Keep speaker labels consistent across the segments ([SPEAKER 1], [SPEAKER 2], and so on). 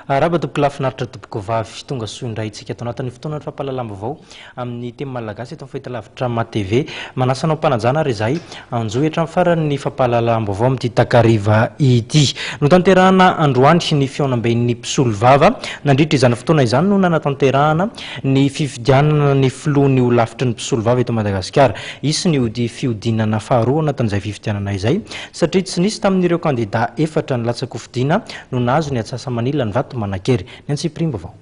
[SPEAKER 1] Araba toboko lafinaritra toboko vavy tonga soa indray tsika ato anatin'ny fotoana ny fampalalambavao amin'ny teny malagasy eto amin'ny fahitalavitra ma TV manasanao mpanajana ary izay anjohitra amin'ny farany fampalalambavao amin'ity takariva ity. Notanterahana androany ny fihaonaben'ny mpisolovava nandritra izany fotoana izany no nanatanterahana ny fifidianana ny filohan'ny holafitry ny mpisolovava eto Madagasikara. Isy ny ody fihodinana faharoa anatin'izay fifidianana izay satria tsy nisy tamin'ireo kandida efatra ny latsaka hofidiana no nahazo ny Antsasamanila ny vato manakery ny antsiprimbavao.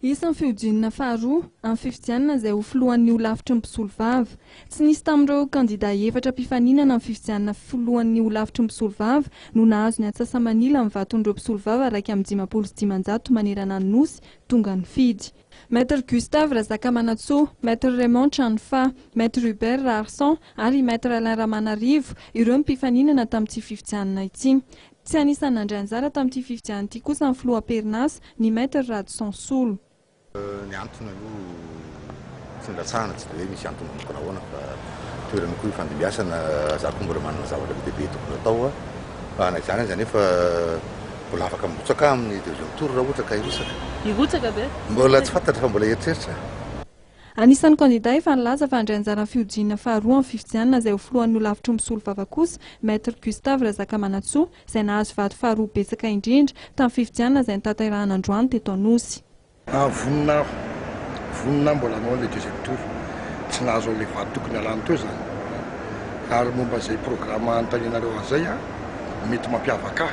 [SPEAKER 2] Isan'ny fihodinana faharoa amin'ny fifidianana izay ho filohan'ny holafitry ny mpisolovava. Tsy nisy tamin'ireo kandida efatra mpifaninana amin'ny fifidianana filohan'ny holafitry ny mpisolovava no nahazo ny Antsasamanila ny vaton'ireo mpisolovava raika amin'ny 500 manerana ny nosy tonga ny fidy. Maître Gustave Razakamanatsoa, Maître Raymond Tranfa, Maître Hubert Rarson ary Maître Alain Ramanarivo ireo mpifaninana tamin'ity fifidianana ity. Tsy anisany nandray anjara tamin'ity fifidianana ity kosa ny filoham-perinasa ny Maître Radson Solo.
[SPEAKER 3] Ny antony aloha tsy niratsahana tsy dia hoe misy antony manokana ahoana fa toerana koa ifandimbiasana zako mbola manana zavatra bebe tokony atao fa na izany aza nefa mbola afaka mirotsaka amin'ny deuxième tour raha ohatra ka
[SPEAKER 2] Irotsaka be?
[SPEAKER 3] Mbola tsy fantatra fa mbola eritreritra.
[SPEAKER 2] Anisan'ny kandida efa nilaza fa handray anjara fihodinana faharoa amin'ny fifidianana izay ho filohan'ny holafitry ny mpisolovava kosa Maître Gustave Razakamanatsoa izay nahazo vato faharoa betsaka indrindra tamin'ny fifidianana izay Notanterahana androany teto Anosy.
[SPEAKER 4] Vonina mbola anao le deuxième tour tsy nahazo le vato tokony alany teo zany ary momba izay programma antanenareo an'izay mety mampiavaka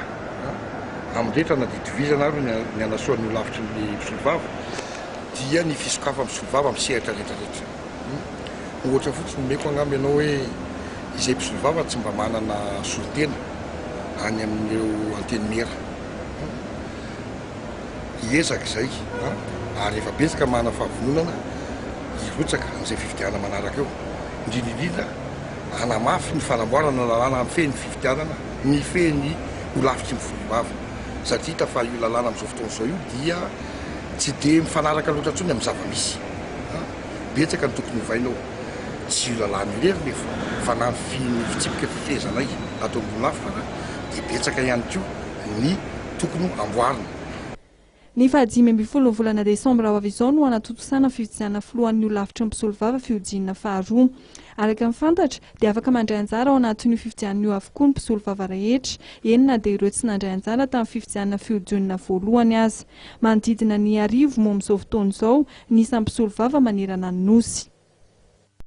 [SPEAKER 4] amin'rehetra na ditivizana ary ny anasoan'ny holafitry ny mpisolovava dia ny fisokafa mpisolovava amin'ny sehatra rehetrarehetra. Ohatra fotsiny meko agnamby ianao hoe izay mpisolovava tsy mba manana solotena any amin'ireo anteny mera. Hiezaka izay ary efa betsaka mana fahavononana hirotsaka amin'izay fifidianana manaraka eo. Indrindrindrindra hanamafy ny fanamboarana lalàna amin'ny feny fifidianana ny feny holafitry ny mpisolovava satria tafa io lalàna amin'izao fotoana izao io dia tsy dia mifanaraka loatra intsony amin'ny zava-misy. Betsaka ny tokony hovainao tsy io lalàna irery nefa fa na ny fitsipika fifehezanay atao ambony lafitra dia betsaka ihany koa ny tokony amboarina.
[SPEAKER 2] Ny 15 volana Desambra ho avy izao no anatotosana fifidianana filohan'ny holafitry ny mpisolovava fihodinana faharoa. Araka ny fantatra dia afaka mandray anjara ao anatin'io fifidianana io avokoa ny mpisolovava rehetra, eny na dia ireo tsy nandray anjara tamin'ny fifidianana fihodinana voalohany aza. Manodidina ny 1000 moa amin'izao fotoana izao ny isan'ny mpisolovava manerana ny nosy.